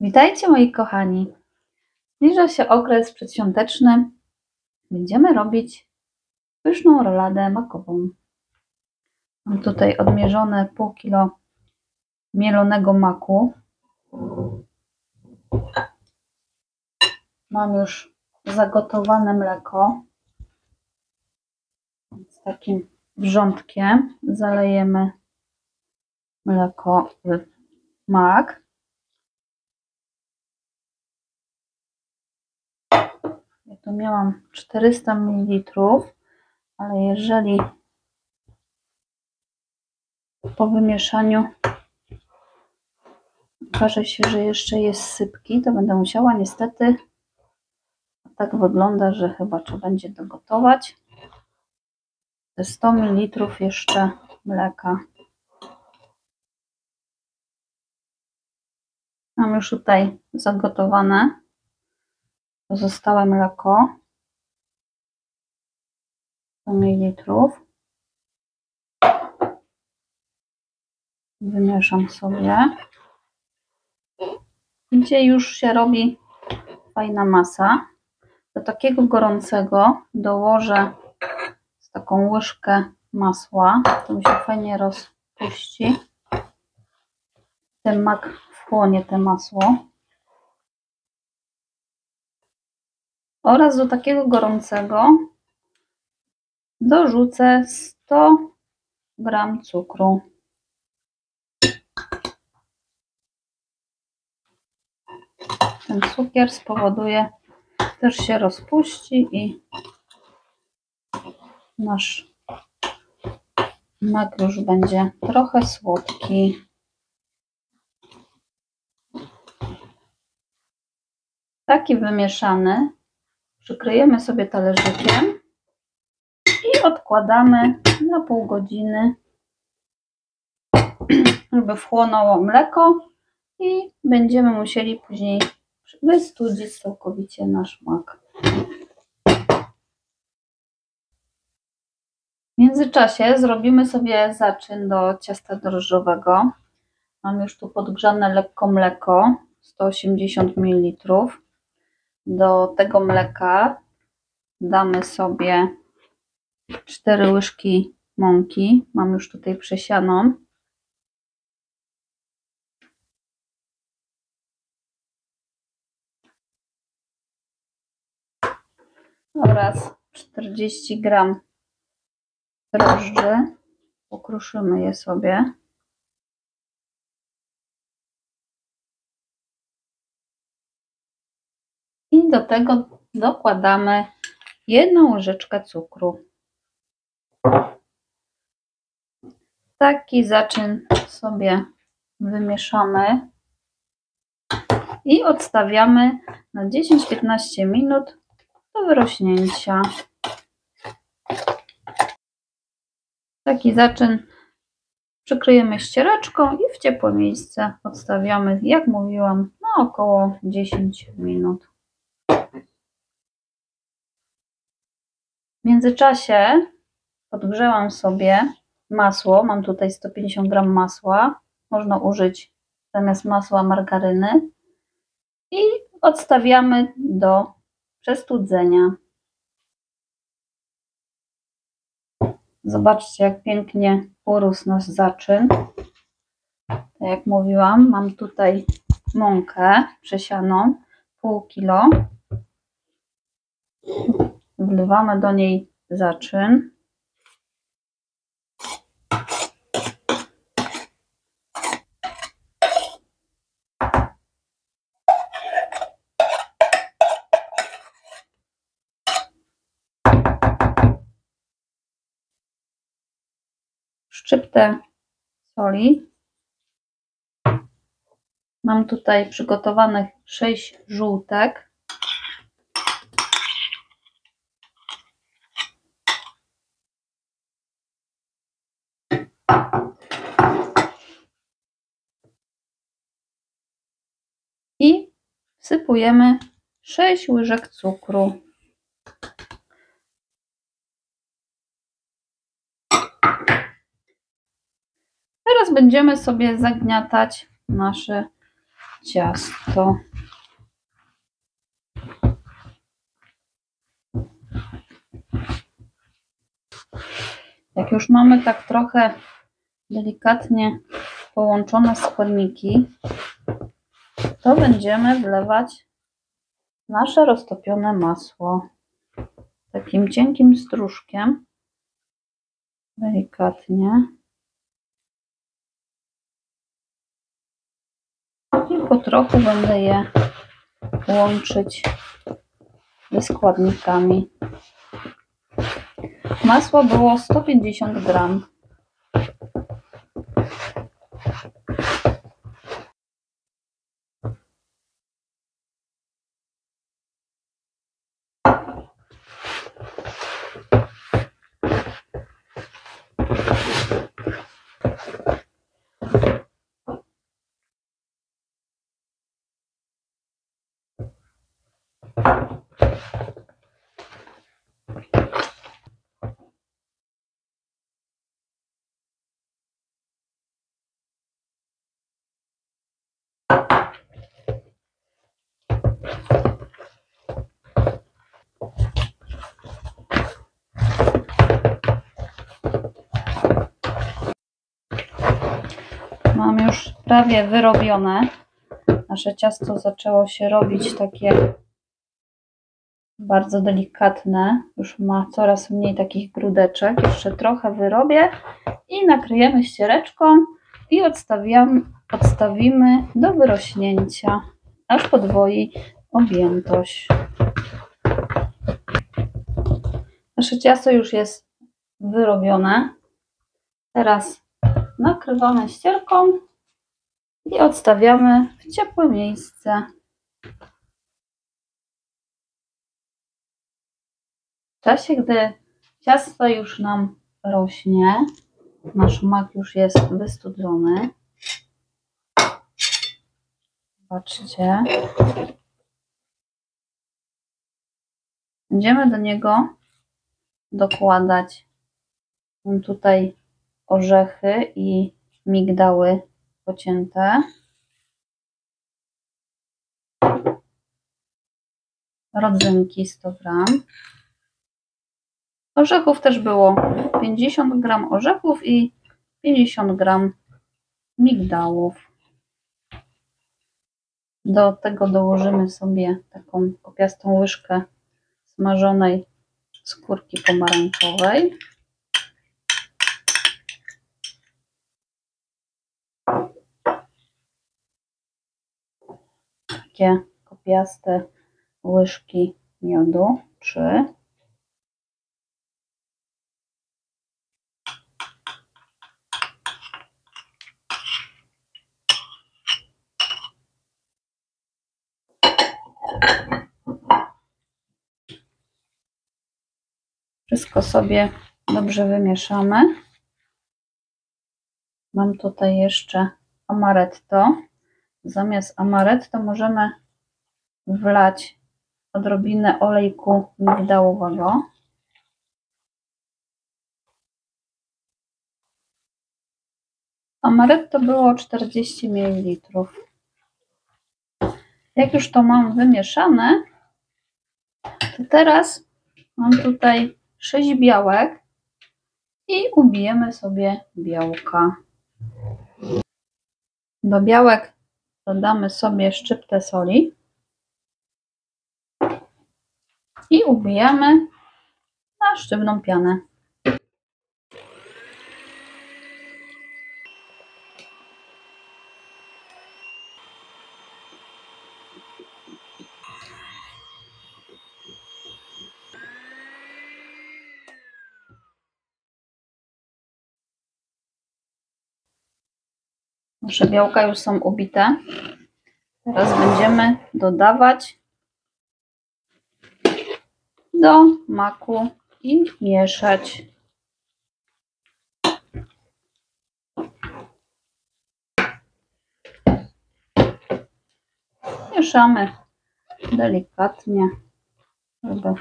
Witajcie moi kochani. Zbliża się okres przedświąteczny. Będziemy robić pyszną roladę makową. Mam tutaj odmierzone pół kilo mielonego maku. Mam już zagotowane mleko. Z takim wrzątkiem zalejemy mleko w mak. Ja tu miałam 400 ml, ale jeżeli po wymieszaniu okaże się, że jeszcze jest sypki, to będę musiała niestety, tak wygląda, że chyba trzeba będzie dogotować te 100 ml jeszcze mleka. Mam już tutaj zagotowane pozostałe mleko, 100 ml. Wymieszam sobie. Gdzie już się robi fajna masa. Do takiego gorącego dołożę taką łyżkę masła. To mi się fajnie rozpuści. Ten mak wchłonie te masło. Oraz do takiego gorącego dorzucę 100 g cukru. Ten cukier spowoduje, też się rozpuści i nasz mak już będzie trochę słodki. Taki wymieszany przykryjemy sobie talerzykiem i odkładamy na pół godziny, żeby wchłonęło mleko i będziemy musieli później wystudzić całkowicie nasz mak. W międzyczasie zrobimy sobie zaczyn do ciasta drożdżowego. Mam już tu podgrzane lekko mleko, 180 ml. Do tego mleka damy sobie 4 łyżki mąki. Mam już tutaj przesianą. Oraz 40 g drożdży. Pokruszymy je sobie. I do tego dokładamy 1 łyżeczkę cukru. Taki zaczyn sobie wymieszamy i odstawiamy na 10-15 minut do wyrośnięcia. Taki zaczyn przykryjemy ściereczką i w ciepłe miejsce odstawiamy, jak mówiłam, na około 10 minut. W międzyczasie podgrzałam sobie masło. Mam tutaj 150 g masła. Można użyć zamiast masła margaryny. I odstawiamy do przestudzenia. Zobaczcie, jak pięknie urósł nasz zaczyn. Tak jak mówiłam, mam tutaj mąkę przesianą, pół kilo. Wlewamy do niej zaczyn. Szczyptę soli. Mam tutaj przygotowanych 6 żółtek. I wsypujemy 6 łyżek cukru. Teraz Teraz będziemy sobie zagniatać nasze ciasto. Jak już mamy tak trochę delikatnie połączone składniki, to będziemy wlewać nasze roztopione masło takim cienkim stróżkiem, delikatnie, i po trochu będę je łączyć ze składnikami. Masło było 150 gram. Mam już prawie wyrobione. Nasze ciasto zaczęło się robić takie bardzo delikatne. Już ma coraz mniej takich grudeczek. Jeszcze trochę wyrobię i nakryjemy ściereczką i odstawimy do wyrośnięcia, aż podwoi objętość. Nasze ciasto już jest wyrobione. Teraz nakrywamy ścierką i odstawiamy w ciepłe miejsce. W czasie, gdy ciasto już nam rośnie, nasz mak już jest wystudzony. Zobaczcie. Będziemy do niego dokładać tutaj orzechy i migdały pocięte. Rodzynki 100 gram. Orzechów też było 50 gram orzechów i 50 gram migdałów. Do tego dołożymy sobie taką kopiastą łyżkę smażonej skórki pomarańczowej. Takie kopiaste łyżki miodu, 3. Wszystko sobie dobrze wymieszamy. Mam tutaj jeszcze amaretto. Zamiast amaretto możemy wlać odrobinę olejku migdałowego. Amaretto było 40 ml. Jak już to mam wymieszane, to teraz mam tutaj 6 białek i ubijemy sobie białka. Do białek dodamy sobie szczyptę soli i ubijemy na sztywną pianę. Nasze białka już są ubite. Teraz będziemy dodawać do maku i mieszać. Mieszamy delikatnie, żeby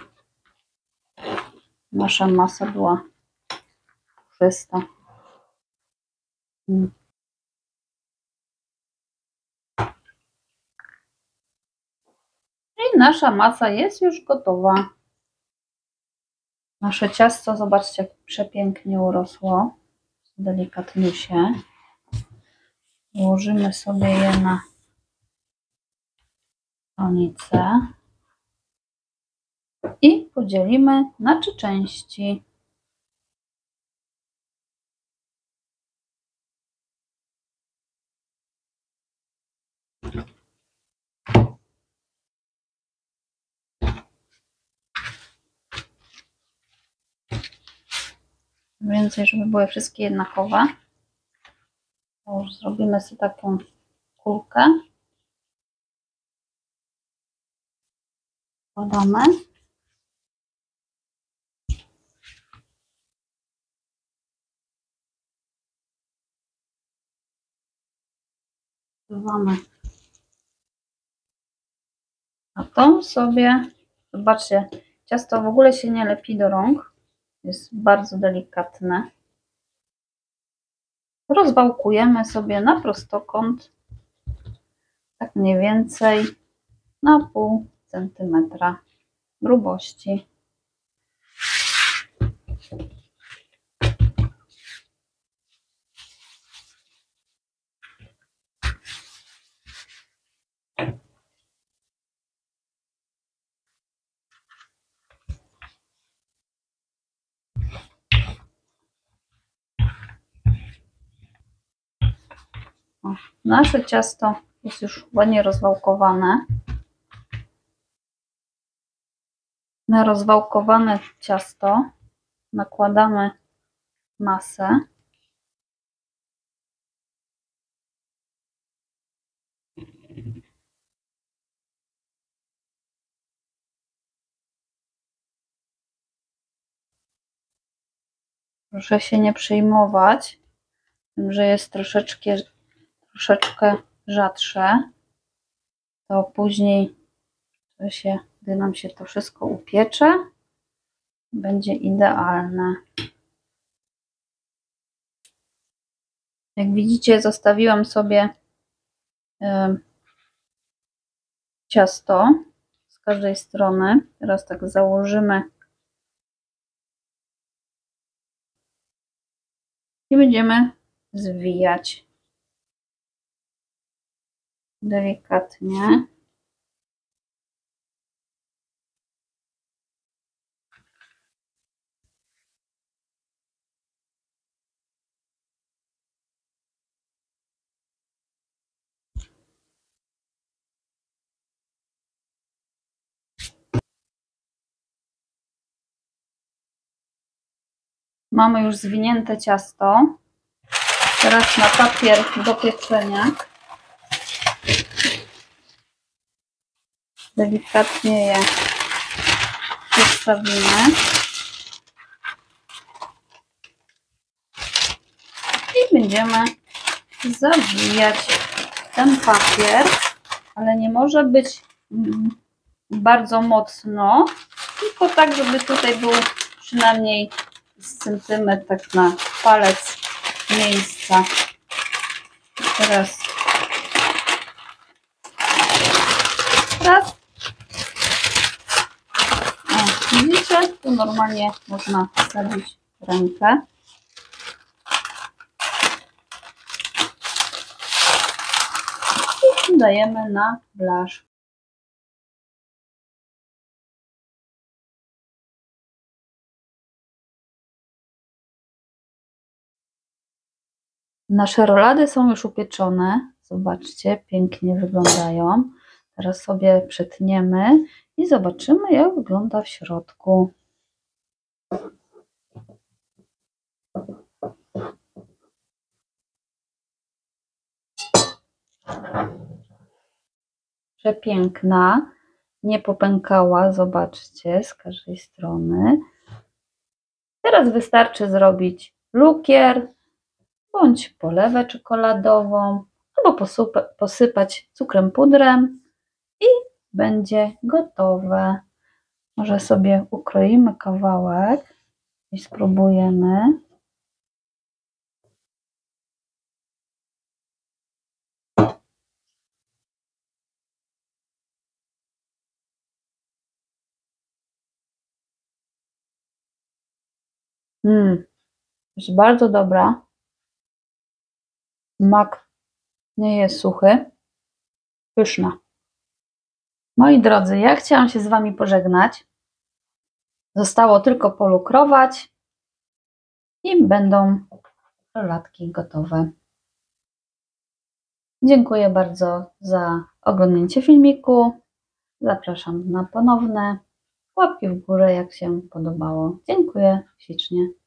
nasza masa była puszysta. I nasza masa jest już gotowa. Nasze ciasto, zobaczcie, jak przepięknie urosło. Delikatniusie. Ułożymy sobie je na stolicę i podzielimy na 3 części. Więcej, żeby były wszystkie jednakowe. To już zrobimy sobie taką kulkę. Podamy. Wlewamy. A tą sobie, zobaczcie, ciasto w ogóle się nie lepi do rąk. Jest bardzo delikatne. Rozwałkujemy sobie na prostokąt. Tak mniej więcej na pół centymetra grubości. O, nasze ciasto jest już ładnie rozwałkowane. Na rozwałkowane ciasto nakładamy masę. Proszę się nie przejmować tym, że jest troszeczkę rzadsze. To później, gdy nam się to wszystko upiecze, będzie idealne. Jak widzicie, zostawiłam sobie ciasto z każdej strony. Teraz tak założymy i będziemy zwijać delikatnie. Mamy już zwinięte ciasto. Teraz na papier do pieczenia delikatnie je przestawimy i będziemy zawijać ten papier, ale nie może być bardzo mocno, tylko tak, żeby tutaj był przynajmniej z centymetr tak na palec miejsca. Teraz raz. O, widzicie? Tu normalnie można wsadzić rękę. I dajemy na blasz. Nasze rolady są już upieczone. Zobaczcie, pięknie wyglądają. Teraz sobie przetniemy i zobaczymy, jak wygląda w środku. Przepiękna, nie popękała, zobaczcie, z każdej strony. Teraz wystarczy zrobić lukier bądź polewę czekoladową, albo posypać cukrem pudrem i będzie gotowe. Może sobie ukroimy kawałek i spróbujemy. Jest bardzo dobra. Mak nie jest suchy. Pyszna. Moi drodzy, ja chciałam się z Wami pożegnać. Zostało tylko polukrować i będą rolatki gotowe. Dziękuję bardzo za oglądnięcie filmiku. Zapraszam na ponowne. Łapki w górę, jak się podobało. Dziękuję ślicznie.